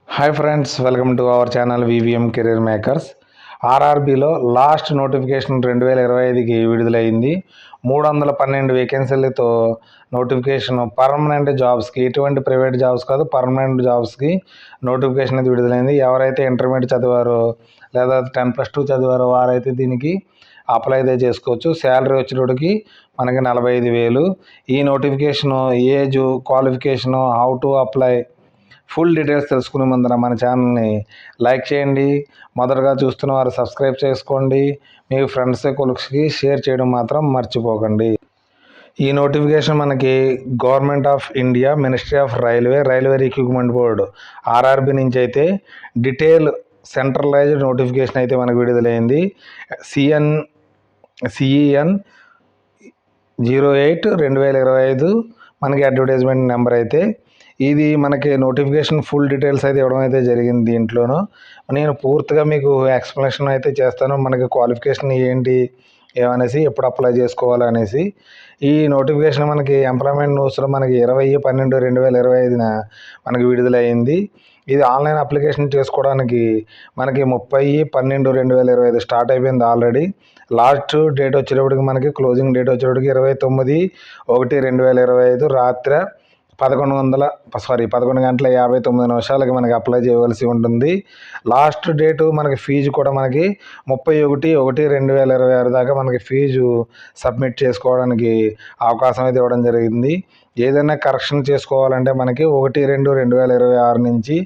Hi friends, welcome to our channel VVM career makers. ఆర్ఆర్బిలో last notification 2025కి విడుదలైంది. 312 వేకెన్సీలతో నోటిఫికేషన్ పర్మనెంట్ జాబ్స్కి, ఎటువంటి ప్రైవేట్ జాబ్స్ కాదు, పర్మనెంట్ జాబ్స్కి నోటిఫికేషన్ అయితే విడుదలైంది. ఎవరైతే ఇంటర్మీడియట్ చదివారో లేదా 10+2 చదివారో వారైతే దీనికి అప్లై అయితే చేసుకోవచ్చు. శాలరీ వచ్చేటోడికి మనకి 45,000. ఈ notification, age, qualification, how to apply, full details తెలుసుకునే ముందర మన ఛానల్ని లైక్ చేయండి. మొదటగా చూస్తున్న వారు సబ్స్క్రైబ్ చేసుకోండి. మీ ఫ్రెండ్స్ కొలీగ్స్కి షేర్ చేయడం మాత్రం మర్చిపోకండి. ఈ నోటిఫికేషన్ మనకి government of India, ministry of railway recruitment board RRB నుంచి అయితే డీటెయిల్ సెంట్రలైజ్డ్ నోటిఫికేషన్ అయితే మనకు విడుదలైంది. సిఈఎన్ 08/2025 మనకి అడ్వర్టైజ్మెంట్ నెంబర్ అయితే ఇది మనకి నోటిఫికేషన్ ఫుల్ డీటెయిల్స్ అయితే ఇవ్వడం అయితే జరిగింది. దీంట్లోనూ నేను పూర్తిగా మీకు ఎక్స్ప్లెనేషన్ అయితే చేస్తాను. మనకి క్వాలిఫికేషన్ ఏంటి, ఏమనేసి, ఎప్పుడు అప్లై చేసుకోవాలనేసి. ఈ నోటిఫికేషన్ మనకి ఎంప్లాయ్మెంట్ న్యూస్లో మనకి 20/12/2025 మనకి విడుదలైంది. ఇది ఆన్లైన్ అప్లికేషన్ చేసుకోవడానికి మనకి 30/12/2025 స్టార్ట్ అయిపోయింది ఆల్రెడీ. లాస్ట్ డేట్ వచ్చేటప్పటికి మనకి క్లోజింగ్ డేట్ వచ్చేటప్పటికి 29/1/2025 రాత్రి 11:59 మనకి అప్లై చేయవలసి ఉంటుంది. లాస్ట్ డేటు మనకి ఫీజు కూడా మనకి 31/1/2026 దాకా మనకి ఫీజు సబ్మిట్ చేసుకోవడానికి అవకాశం అయితే ఇవ్వడం జరిగింది. ఏదైనా కరెక్షన్ చేసుకోవాలంటే మనకి 1/2/2026 నుంచి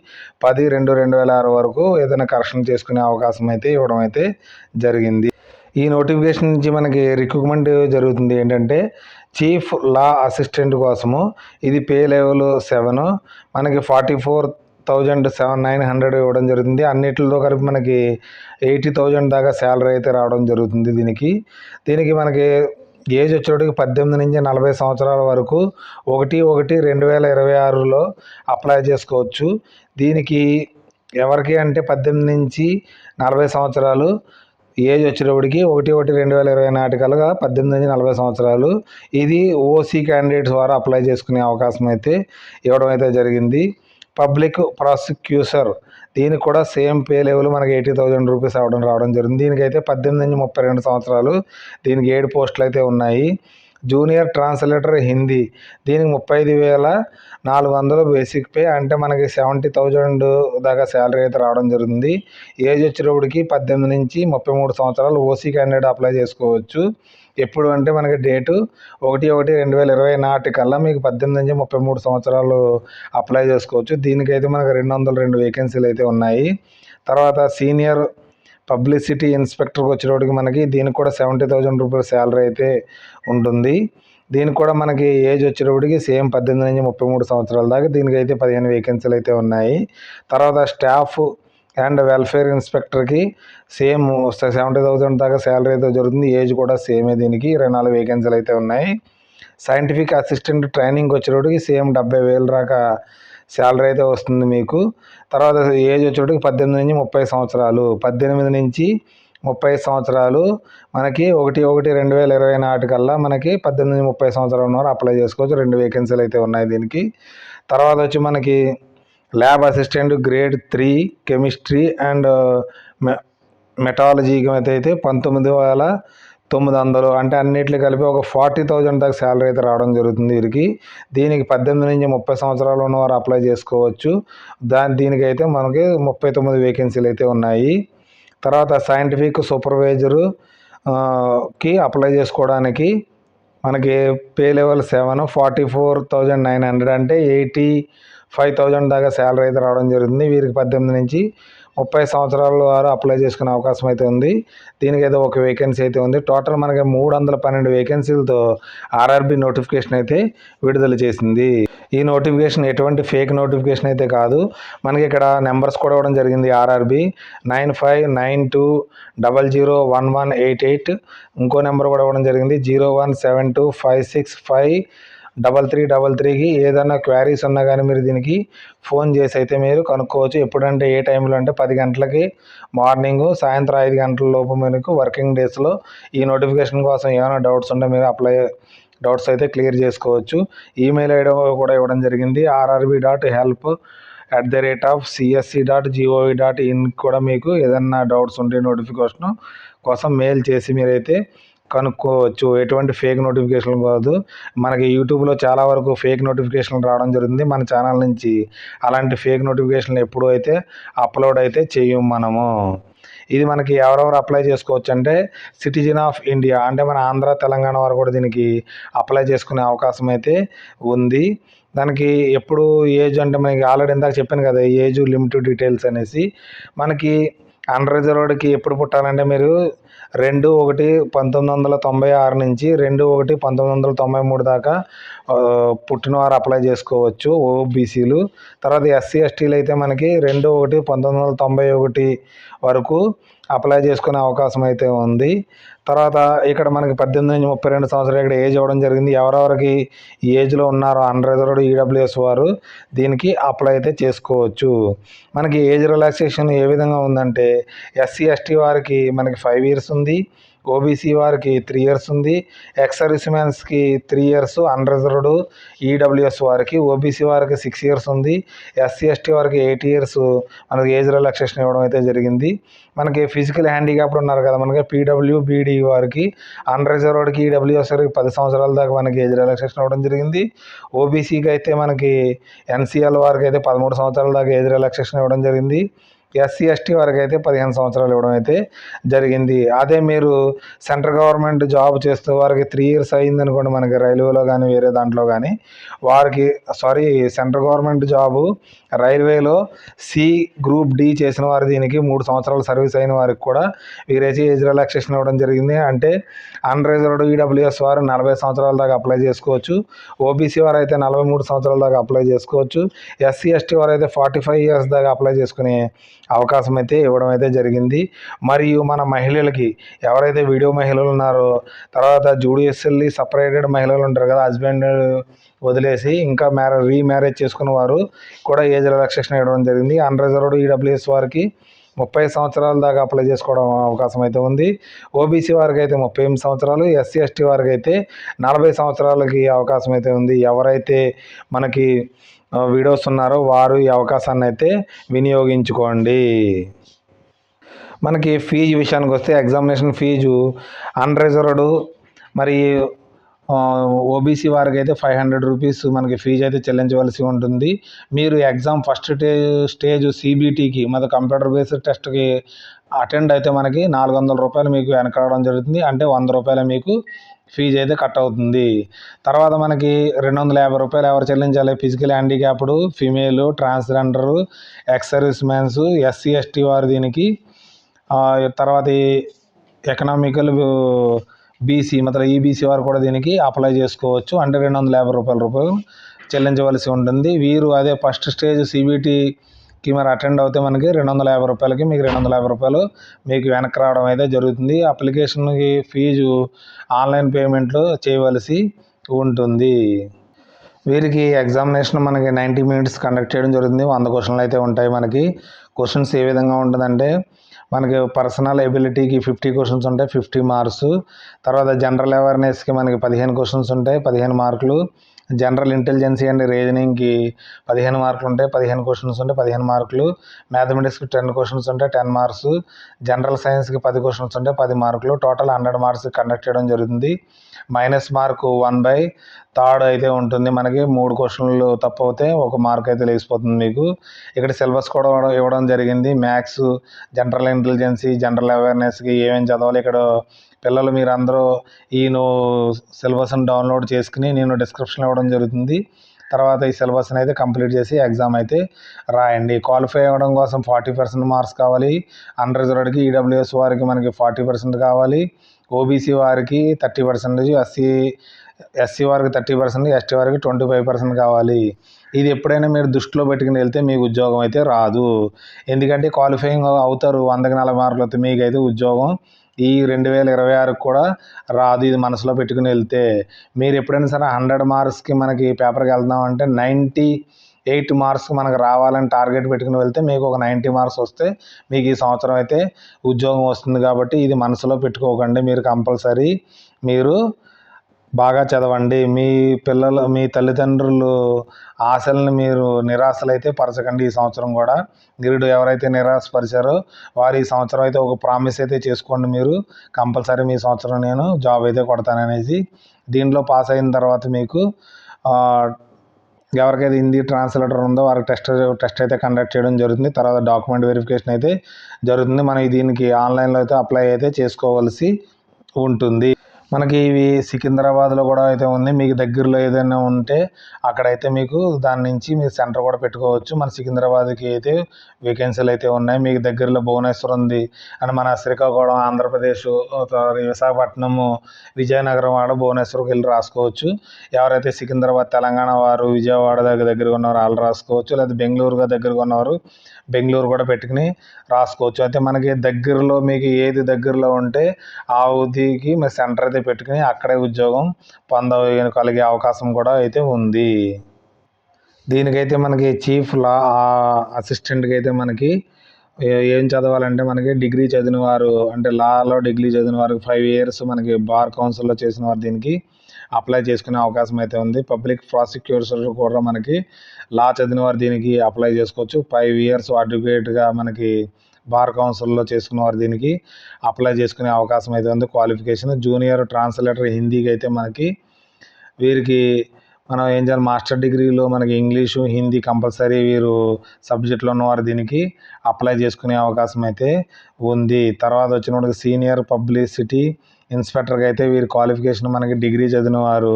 10/2/2026 వరకు ఏదైనా కరెక్షన్ చేసుకునే అవకాశం అయితే ఇవ్వడం అయితే జరిగింది. ఈ నోటిఫికేషన్ నుంచి మనకి రిక్రూట్మెంట్ జరుగుతుంది ఏంటంటే చీఫ్ లా అసిస్టెంట్ కోసము. ఇది పే లెవెల్ 7, మనకి 44,900 ఇవ్వడం జరుగుతుంది. అన్నిటితో కలిపి మనకి 80,000 దాకా శాలరీ అయితే రావడం జరుగుతుంది. దీనికి మనకి ఏజ్ వచ్చేటికి 18 నుంచి 40 సంవత్సరాల వరకు 1/1/2026లో అప్లై చేసుకోవచ్చు. దీనికి ఎవరికి అంటే 18 నుంచి 40 సంవత్సరాలు ఏజ్ వచ్చేటప్పటికి 1/1/2020 నాటికల్గా 18 నుంచి 40 సంవత్సరాలు. ఇది ఓసీ క్యాండిడేట్స్ ద్వారా అప్లై చేసుకునే అవకాశం అయితే ఇవ్వడం అయితే జరిగింది. పబ్లిక్ ప్రాసిక్యూటర్, దీనికి కూడా సేమ్ పే లెవెల్ మనకి 80,000 రూపీస్ రావడం జరిగింది. దీనికైతే 18 నుంచి 32 సంవత్సరాలు. దీనికి 7 పోస్టులు అయితే ఉన్నాయి. జూనియర్ ట్రాన్స్లేటర్ హిందీ, దీనికి 35,400 బేసిక్ పే, అంటే మనకి 70,000 దాకా శాలరీ అయితే రావడం జరుగుతుంది. ఏజ్ వచ్చేటప్పటికి 18 నుంచి 33 సంవత్సరాలు ఓసీ క్యాండిడేట్ అప్లై చేసుకోవచ్చు. ఎప్పుడు అంటే మనకి డేటు 1/1/2020 నాటికల్లా మీకు 18 నుంచి 33 సంవత్సరాలు అప్లై చేసుకోవచ్చు. దీనికైతే మనకి 202 వేకెన్సీలు అయితే ఉన్నాయి. తర్వాత సీనియర్ పబ్లిసిటీ ఇన్స్పెక్టర్కి వచ్చేటప్పటికి మనకి దీనికి కూడా 70,000 రూపీల శాలరీ అయితే ఉంటుంది. దీనికి కూడా మనకి ఏజ్ వచ్చేటప్పటికి సేమ్ 18 నుంచి 33 సంవత్సరాల దాకా. దీనికైతే 15 వేకెన్సీలు అయితే ఉన్నాయి. తర్వాత స్టాఫ్ అండ్ వెల్ఫేర్ ఇన్స్పెక్టర్కి సేమ్ 70,000 దాకా శాలరీ అయితే జరుగుతుంది. ఏజ్ కూడా సేమే. దీనికి 24 వేకెన్సీలు అయితే ఉన్నాయి. సైంటిఫిక్ అసిస్టెంట్ ట్రైనింగ్ వచ్చేటప్పటికి సేమ్ 70,000 దాకా శాలరీ అయితే వస్తుంది మీకు. తర్వాత ఏజ్ వచ్చేటప్పటికి 18 నుంచి 30 సంవత్సరాలు. 18 నుంచి 30 సంవత్సరాలు మనకి 1/1/2020 నాటికల్లా మనకి 18 నుంచి 30 సంవత్సరాలు ఉన్నవారు అప్లై చేసుకోవచ్చు. 2 వేకెన్సీలు అయితే ఉన్నాయి దీనికి. తర్వాత వచ్చి మనకి lab assistant grade 3 chemistry and మెటాలజీకి అయితే 19,900, అంటే అన్నిట్లు కలిపి ఒక 40,000 దాకా శాలరీ అయితే రావడం జరుగుతుంది వీరికి. దీనికి 18 నుంచి 30 సంవత్సరాలు ఉన్నవారు అప్లై చేసుకోవచ్చు. దీనికైతే మనకి 39 వేకెన్సీలు అయితే ఉన్నాయి. తర్వాత సైంటిఫిక్ సూపర్వైజరు కి అప్లై చేసుకోవడానికి మనకి పే లెవెల్ 7, 44,900, అంటే 85,000 దాకా శాలరీ అయితే రావడం జరుగుతుంది. వీరికి 18 నుంచి 30 సంవత్సరాల వారు అప్లై చేసుకునే అవకాశం అయితే ఉంది. దీనికైతే ఒక వేకెన్సీ అయితే ఉంది. టోటల్ మనకి 312 వేకెన్సీలతో ఆర్ఆర్బి నోటిఫికేషన్ అయితే విడుదల చేసింది. ఈ నోటిఫికేషన్ ఎటువంటి ఫేక్ నోటిఫికేషన్ అయితే కాదు. మనకి ఇక్కడ నెంబర్స్ కూడా ఇవ్వడం జరిగింది. ఆర్ఆర్బి 9592001188, ఇంకో నెంబర్ కూడా ఇవ్వడం జరిగింది 0172565333కి. ఏదైనా క్వారీస్ ఉన్నా కానీ మీరు దీనికి ఫోన్ చేసి అయితే మీరు కనుక్కోవచ్చు. ఎప్పుడంటే ఏ టైంలో అంటే 10 గంటలకి మార్నింగ్, సాయంత్రం 5 గంటల లోపు మీకు వర్కింగ్ డేస్లో ఈ నోటిఫికేషన్ కోసం ఏమైనా డౌట్స్ ఉంటే మీరు డౌట్స్ అయితే క్లియర్ చేసుకోవచ్చు. ఈమెయిల్ ఐడి కూడా ఇవ్వడం జరిగింది, rrb.help @csc.gov.in కూడా మీకు ఏదన్నా డౌట్స్ ఉంటే నోటిఫికేషన్ కోసం మెయిల్ చేసి మీరైతే కనుక్కోవచ్చు. ఎటువంటి ఫేక్ నోటిఫికేషన్ కాదు. మనకి యూట్యూబ్లో చాలా వరకు ఫేక్ నోటిఫికేషన్లు రావడం జరుగుతుంది. మన ఛానల్ నుంచి అలాంటి ఫేక్ నోటిఫికేషన్లు ఎప్పుడు అయితే అప్లోడ్ అయితే చేయం మనము. ఇది మనకి ఎవరెవరు అప్లై చేసుకోవచ్చు అంటే సిటిజన్ ఆఫ్ ఇండియా, అంటే మన ఆంధ్ర తెలంగాణ వారు కూడా దీనికి అప్లై చేసుకునే అవకాశం అయితే ఉంది. దానికి ఎప్పుడు ఏజ్ అంటే మనకి ఆల్రెడీ ఇందాక చెప్పాను కదా, ఏజ్ లిమిట్ డీటెయిల్స్ అనేసి. మనకి అన్రిజర్వ్డ్కి ఎప్పుడు పుట్టాలంటే మీరు 2/1/1996 నుంచి 2/1/1993 దాకా పుట్టినవారు అప్లై చేసుకోవచ్చు ఓబీసీలు. తర్వాత ఎస్సీ ఎస్టీలు అయితే మనకి 2/1/1991 వరకు అప్లై చేసుకునే అవకాశం అయితే ఉంది. తర్వాత ఇక్కడ మనకి 18 నుంచి 32 సంవత్సరాలు ఇక్కడ ఏజ్ ఇవ్వడం జరిగింది. ఎవరెవరికి ఈ ఏజ్లో ఉన్నారో అన్రిజర్వ్డ్ ఈడబ్ల్యూఎస్ వారు దీనికి అప్లై అయితే చేసుకోవచ్చు. మనకి ఏజ్ రిలాక్సేషన్ ఏ విధంగా ఉందంటే ఎస్సీ ఎస్టీ వారికి మనకి 5 years ఉంది, ఓబీసీ వారికి 3 years ఉంది, ఎక్స్ సర్వీస్ మ్యాన్స్కి 3 years, అన్రిజర్వ్డ్ ఈడబ్ల్యూఎస్ వారికి ఓబీసీ వారికి 6 years ఉంది, ఎస్సీ ఎస్టీ వారికి 8 years మనకి ఏజ్ రిలాక్సేషన్ ఇవ్వడం అయితే జరిగింది. మనకి ఫిజికల్ హ్యాండిక్యాప్డ్ ఉన్నారు కదా, మనకి పీడబ్ల్యూబీడీ వారికి అన్రిజర్వ్డ్కి ఈడబ్ల్యూఎస్ వారికి 10 సంవత్సరాల దాకా మనకి ఏజ్ రిలాక్సేషన్ ఇవ్వడం జరిగింది. ఓబీసీకి అయితే మనకి ఎన్సీఎల్ వారికి అయితే 13 సంవత్సరాల దాకా ఏజ్ రిలాక్సేషన్ ఇవ్వడం జరిగింది. ఎస్సీ ఎస్టీ వారికి అయితే 15 సంవత్సరాలు ఇవ్వడం అయితే జరిగింది. అదే మీరు సెంట్రల్ గవర్నమెంట్ జాబ్ చేస్తూ వారికి 3 years అయింది అనుకోండి, మనకి రైల్వేలో కానీ వేరే దాంట్లో కానీ వారికి సెంట్రల్ గవర్నమెంట్ జాబు రైల్వేలో సి గ్రూప్ డి చేసిన వారు దీనికి 3 సంవత్సరాలు సర్వీస్ అయిన వారికి కూడా వీరైతే ఏజ్ రిలాక్సేషన్ ఇవ్వడం జరిగింది. అంటే అన్రిజర్వ్డ్ ఈడబ్ల్యూఎస్ వారు 40 సంవత్సరాల దాకా అప్లై చేసుకోవచ్చు, ఓబీసీ వారు అయితే 43 సంవత్సరాల దాకా అప్లై చేసుకోవచ్చు, ఎస్సీ ఎస్టీ వారు అయితే 45 years దాకా అప్లై చేసుకునే అవకాశం అయితే ఇవ్వడం అయితే జరిగింది. మరియు మన మహిళలకి ఎవరైతే వీడియో మహిళలు ఉన్నారో, తర్వాత జ్యుడిషియల్లీ సపరేటెడ్ మహిళలు ఉంటారు కదా, హస్బెండ్ వదిలేసి ఇంకా రీమ్యారేజ్ చేసుకున్న వారు కూడా ఏజ్ రిలాక్సేషన్ ఇవ్వడం జరిగింది. అన్రిజర్వ్డ్ ఈడబ్ల్యూఎస్ వారికి 30 సంవత్సరాల దాకా అప్లై చేసుకోవడం అవకాశం అయితే ఉంది. ఓబీసీ వారికి అయితే 38 సంవత్సరాలు, ఎస్సీ ఎస్టీ వారికి అయితే 40 సంవత్సరాలకి అవకాశం అయితే ఉంది. ఎవరైతే మనకి వీడియోస్ ఉన్నారో వారు ఈ అవకాశాన్ని అయితే వినియోగించుకోండి. మనకి ఫీజు విషయానికి వస్తే ఎగ్జామినేషన్ ఫీజు అన్రిజర్వ్డ్ మరియు ఓబీసీ వారికి అయితే 500 rupees మనకి ఫీజు అయితే చెల్లించవలసి ఉంటుంది. మీరు ఎగ్జామ్ ఫస్ట్ స్టేజ్ సిబిటీకి మన కంప్యూటర్ బేస్డ్ టెస్ట్కి అటెండ్ అయితే మనకి 400 రూపాయలు మీకు వెనక రావడం జరుగుతుంది. అంటే 100 రూపాయలు మీకు ఫీజు అయితే కట్ అవుతుంది. తర్వాత మనకి 250 రూపాయలు ఎవరు చెల్లించాలి? Physical handicapped, female, transgender, ex service man's, SC ST వారు దీనికి. తర్వాత ఎకనామికల్ బీసీ ఈబీసీ వారు కూడా దీనికి అప్లై చేసుకోవచ్చు. అంటే 250 రూపాయలు చెల్లించవలసి ఉంటుంది. వీరు అదే ఫస్ట్ స్టేజ్ సిబిటీకి మరి అటెండ్ అవుతే మనకి 250 రూపాయలకి మీకు 250 రూపాయలు మీకు వెనక్కి రావడం అయితే జరుగుతుంది. అప్లికేషన్కి ఫీజు ఆన్లైన్ పేమెంట్లో చేయవలసి ఉంటుంది. వీరికి ఎగ్జామినేషన్ మనకి 90 minutes కండక్ట్ చేయడం జరుగుతుంది. 100 questions అయితే ఉంటాయి. మనకి క్వశ్చన్స్ ఏ విధంగా ఉంటుందంటే మనకి పర్సనల్ ఎబిలిటీకి 50 questions ఉంటాయి, 50 marks. తర్వాత జనరల్ అవేర్నెస్కి మనకి 15 questions ఉంటాయి, 15 marks. జనరల్ ఇంటెలిజెన్సీ అండ్ రీజనింగ్కి 15 marks ఉంటాయి, 15 questions ఉంటాయి, 15 marks. మ్యాథమెటిక్స్కి 10 questions ఉంటాయి, 10 marks. జనరల్ సైన్స్కి 10 questions ఉంటాయి, 10 marks. టోటల్ 100 marks కండక్ట్ చేయడం జరుగుతుంది. -mark 1/3 అయితే ఉంటుంది. మనకి 3 questions తప్పు అవుతే 1 mark అయితే లేచిపోతుంది మీకు. ఇక్కడ సిలబస్ కూడా ఇవ్వడం జరిగింది. మ్యాథ్స్, జనరల్ ఇంటెలిజెన్సీ, జనరల్ అవేర్నెస్కి ఏమేమి చదవాలి ఇక్కడ పిల్లలు మీరు అందరూ సిలబస్ని డౌన్లోడ్ చేసుకుని నేను డిస్క్రిప్షన్లో ఇవ్వడం జరుగుతుంది. తర్వాత ఈ సిలబస్ని అయితే కంప్లీట్ చేసి ఎగ్జామ్ అయితే రాయండి. క్వాలిఫై అవ్వడం కోసం 40% మార్క్స్ కావాలి. అన్రిజర్వ్డ్కి ఈడబ్ల్యూఎస్ వారికి మనకి 40% కావాలి. ఓబీసీ వారికి 30%, ఎస్సీ వారికి 30%, ఎస్టీ వారికి 25% కావాలి. ఇది ఎప్పుడైనా మీరు దృష్టిలో పెట్టుకుని వెళ్తే మీకు ఉద్యోగం అయితే రాదు. ఎందుకంటే క్వాలిఫైయింగ్ అవుతారు, 100కి 40 మార్కులు వస్తే మీకైతే ఉద్యోగం ఈ 2026 కూడా రాదు. ఇది మనసులో పెట్టుకుని వెళ్తే మీరు ఎప్పుడైనా సరే 100 మార్క్స్కి మనకి పేపర్కి వెళ్దామంటే 98 మార్క్స్ మనకు రావాలని టార్గెట్ పెట్టుకుని వెళ్తే మీకు ఒక 90 మార్క్స్ వస్తే మీకు ఈ సంవత్సరం అయితే ఉద్యోగం వస్తుంది. కాబట్టి ఇది మనసులో పెట్టుకోకండి. మీరు కంపల్సరీ మీరు బాగా చదవండి. మీ తల్లిదండ్రులు ఆశలను మీరు నిరాశలైతే పరచకండి ఈ సంవత్సరం కూడా. మీరు ఎవరైతే నిరాశపరిచారో వారు ఈ సంవత్సరం అయితే ఒక ప్రామిస్ అయితే చేసుకోండి మీరు. కంపల్సరీ మీ సంవత్సరం నేను జాబ్ అయితే కొడతాననేసి. దీంట్లో పాస్ అయిన తర్వాత మీకు ఎవరికైతే హిందీ ట్రాన్స్లేటర్ ఉందో వారికి టెస్ట్ అయితే కండక్ట్ చేయడం జరుగుతుంది. తర్వాత డాక్యుమెంట్ వెరిఫికేషన్ అయితే జరుగుతుంది. మనం దీనికి ఆన్లైన్లో అయితే అప్లై అయితే చేసుకోవాల్సి ఉంటుంది. మనకి ఇవి సికింద్రాబాద్లో కూడా అయితే ఉంది. మీకు దగ్గరలో ఏదైనా ఉంటే అక్కడైతే మీకు దాని నుంచి మీరు సెంటర్ కూడా పెట్టుకోవచ్చు. మన సికింద్రాబాద్కి అయితే వేకెన్సీలు అయితే ఉన్నాయి. మీకు దగ్గరలో భువనేశ్వర్ ఉంది అండ్ మన శ్రీకాకుళం ఆంధ్రప్రదేశ్, విశాఖపట్నము, విజయనగరం వాడు భువనేశ్వర్కి వెళ్ళి రాసుకోవచ్చు. ఎవరైతే సికింద్రాబాద్ తెలంగాణ వారు విజయవాడ దగ్గరగా ఉన్నవారు వాళ్ళు రాసుకోవచ్చు. లేదా బెంగళూరుగా దగ్గరగా ఉన్నవారు బెంగళూరు కూడా పెట్టుకుని రాసుకోవచ్చు. అయితే మనకి దగ్గరలో మీకు ఏది దగ్గరలో ఉంటే ఆ ఉద్యోగికి మీరు సెంటర్ అయితే పెట్టుకుని అక్కడే ఉద్యోగం పొందగలిగే అవకాశం కూడా అయితే ఉంది. దీనికైతే మనకి చీఫ్ లా అసిస్టెంట్కి అయితే మనకి ఏం చదవాలంటే మనకి డిగ్రీ చదివిన వారు, అంటే లాలో డిగ్రీ చదివిన వారికి 5 ఇయర్స్ మనకి బార్ కౌన్సిల్లో చేసిన వారు దీనికి అప్లై చేసుకునే అవకాశం అయితే ఉంది. పబ్లిక్ ప్రాసిక్యూటర్స్ కూడా మనకి లా చదివిన వారు దీనికి అప్లై చేసుకోవచ్చు. 5 ఇయర్స్ అడ్వకేట్గా మనకి బార్ కౌన్సిల్లో చేసుకున్న వారు దీనికి అప్లై చేసుకునే అవకాశం అయితే ఉంది. క్వాలిఫికేషన్ జూనియర్ ట్రాన్స్లేటర్ హిందీకి అయితే మనకి వీరికి మనం ఏం చేయాలి, మాస్టర్ డిగ్రీలో మనకి ఇంగ్లీషు హిందీ కంపల్సరీ వీరు సబ్జెక్టులో ఉన్నవారు దీనికి అప్లై చేసుకునే అవకాశం అయితే ఉంది. తర్వాత వచ్చినప్పుడు సీనియర్ పబ్లిసిటీ ఇన్స్పెక్టర్కి అయితే వీరి క్వాలిఫికేషన్ మనకి డిగ్రీ చదివిన వారు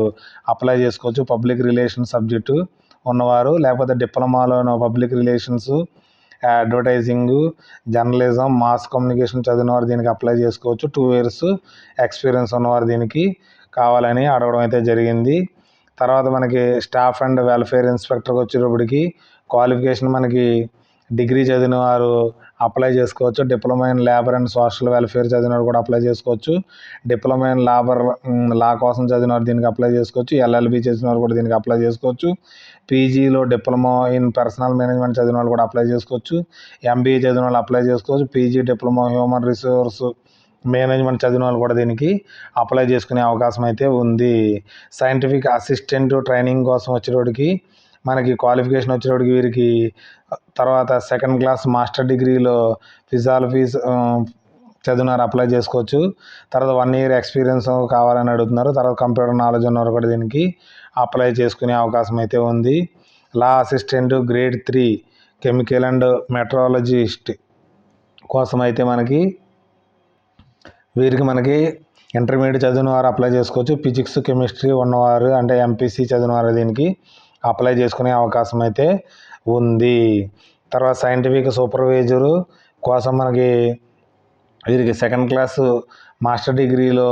అప్లై చేసుకోవచ్చు. పబ్లిక్ రిలేషన్స్ సబ్జెక్టు ఉన్నవారు, లేకపోతే డిప్లొమాలో public relations, advertising, journalism, mass communication చదివిన వారు దీనికి అప్లై చేసుకోవచ్చు. 2 ఇయర్స్ ఎక్స్పీరియన్స్ ఉన్నవారు దీనికి కావాలని అడగడం అయితే జరిగింది. తర్వాత మనకి స్టాఫ్ అండ్ వెల్ఫేర్ ఇన్స్పెక్టర్కి వచ్చేటప్పటికి క్వాలిఫికేషన్ మనకి డిగ్రీ చదివిన వారు అప్లై చేసుకోవచ్చు. Diploma in labour and social welfare చదివిన వారు కూడా అప్లై చేసుకోవచ్చు. డిప్లొమా ఇన్ లా కోసం చదివిన వారు దీనికి అప్లై చేసుకోవచ్చు. ఎల్ఎల్బి చేసిన వారు కూడా దీనికి అప్లై చేసుకోవచ్చు. పీజీలో డిప్లొమా ఇన్ పర్సనల్ మేనేజ్మెంట్ చదివిన వాళ్ళు కూడా అప్లై చేసుకోవచ్చు. ఎంబీఏ చదివిన వాళ్ళు అప్లై చేసుకోవచ్చు. PG diploma human resource management చదివిన వాళ్ళు కూడా దీనికి అప్లై చేసుకునే అవకాశం అయితే ఉంది. సైంటిఫిక్ అసిస్టెంట్ ట్రైనింగ్ కోసం వచ్చేటోడికి మనకి క్వాలిఫికేషన్ వచ్చేటోడికి వీరికి తర్వాత సెకండ్ క్లాస్ మాస్టర్ డిగ్రీలో ఫిజియాలజీ చదివినారు అప్లై చేసుకోవచ్చు. తర్వాత 1 ఇయర్ ఎక్స్పీరియన్స్ కావాలని అడుగుతున్నారు. తర్వాత కంప్యూటర్ నాలెడ్జ్ ఉన్నారు కూడా దీనికి అప్లై చేసుకునే అవకాశం అయితే ఉంది. Lab assistant grade 3 chemical and metallurgist కోసం అయితే వీరికి మనకి ఇంటర్మీడియట్ చదివిన వారు అప్లై చేసుకోవచ్చు. ఫిజిక్స్ కెమిస్ట్రీ ఉన్నవారు అంటే ఎంపీసీ చదివిన వారు దీనికి అప్లై చేసుకునే అవకాశం అయితే ఉంది. తర్వాత సైంటిఫిక్ సూపర్వైజరు కోసం మనకి వీరికి సెకండ్ క్లాస్ మాస్టర్ డిగ్రీలో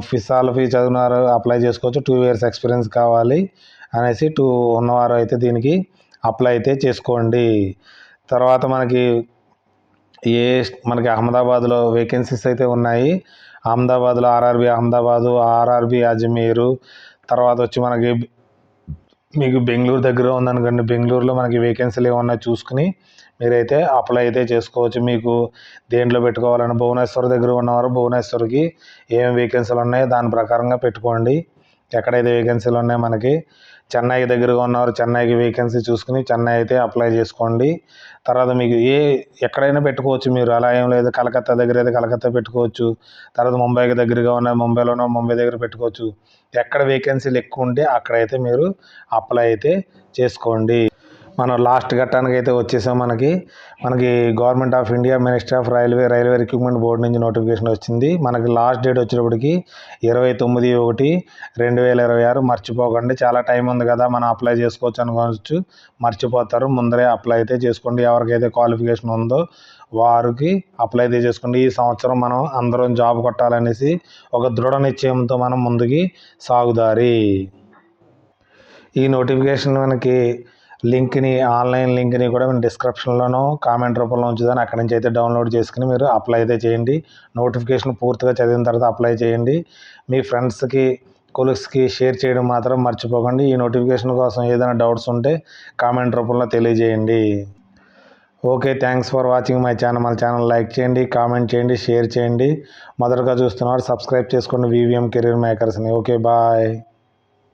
ఫిజియాలజీ చదివిన వారు అప్లై చేసుకోవచ్చు. 2 ఇయర్స్ ఎక్స్పీరియన్స్ కావాలి అనేసి ఉన్నవారు అయితే దీనికి అప్లై అయితే చేసుకోండి. తర్వాత మనకి అహ్మదాబాద్లో వేకెన్సీస్ అయితే ఉన్నాయి. అహ్మదాబాద్లో ఆర్ఆర్బీ అహ్మదాబాదు, ఆర్ఆర్బీ అజ్మీరు, తర్వాత వచ్చి మనకి మీకు బెంగళూరు దగ్గర ఉందనుకోండి, బెంగళూరులో మనకి వేకెన్సీలు ఏమన్నా చూసుకుని మీరైతే అప్లై అయితే చేసుకోవచ్చు. మీకు దేంట్లో పెట్టుకోవాలని భువనేశ్వర్ దగ్గర ఉన్నవారు భువనేశ్వర్కి ఏం వేకెన్సీలు ఉన్నాయో దాని ప్రకారంగా పెట్టుకోండి. ఎక్కడైతే వేకెన్సీలు ఉన్నాయో మనకి చెన్నైకి దగ్గరగా ఉన్నవారు చెన్నైకి వేకెన్సీ చూసుకుని చెన్నై అయితే అప్లై చేసుకోండి. తర్వాత మీకు ఎక్కడైనా పెట్టుకోవచ్చు మీరు, అలా ఏం లేదు. కలకత్తా దగ్గర అయితే కలకత్తా పెట్టుకోవచ్చు. తర్వాత ముంబైకి దగ్గరగా ఉన్న ముంబైలోనో ముంబై దగ్గర పెట్టుకోవచ్చు. ఎక్కడ వేకెన్సీలు ఎక్కువ ఉంటే అక్కడైతే మీరు అప్లై అయితే చేసుకోండి. మనం లాస్ట్ ఘట్టానికి అయితే వచ్చేసాం. మనకి government of India ministry of railway recruitment board నుంచి నోటిఫికేషన్ వచ్చింది. మనకి లాస్ట్ డేట్ వచ్చేటప్పటికి 29/1/2026. మర్చిపోకండి, చాలా టైం ఉంది కదా, మనం అప్లై చేసుకోవచ్చు అనుకోవచ్చు. మర్చిపోతారు, ముందరే అప్లై అయితే చేసుకోండి. ఎవరికైతే క్వాలిఫికేషన్ ఉందో వారికి అప్లై అయితే చేసుకోండి. ఈ సంవత్సరం మనం అందరం జాబ్ కొట్టాలనేసి ఒక దృఢ నిశ్చయంతో మనం ముందుకి సాగుదారి. ఈ నోటిఫికేషన్ మనకి ఆన్లైన్ లింక్ని కూడా నేను డిస్క్రిప్షన్లోనూ కామెంట్ రూపంలో ఉంచుదాన్ని, అక్కడి నుంచి అయితే డౌన్లోడ్ చేసుకుని మీరు అప్లై అయితే చేయండి. నోటిఫికేషన్ పూర్తిగా చదివిన తర్వాత అప్లై చేయండి. మీ ఫ్రెండ్స్కి కొలీగ్స్కి షేర్ చేయడం మాత్రం మర్చిపోకండి. ఈ నోటిఫికేషన్ కోసం ఏదైనా డౌట్స్ ఉంటే కామెంట్ రూపంలో తెలియజేయండి. Okay, thanks for watching my channel. మన ఛానల్ లైక్ చేయండి, కామెంట్ చేయండి, షేర్ చేయండి. మొదటగా చూస్తున్నారు సబ్స్క్రైబ్ చేసుకోండి వివిఎం కెరీర్ మేకర్స్ని. Okay, bye.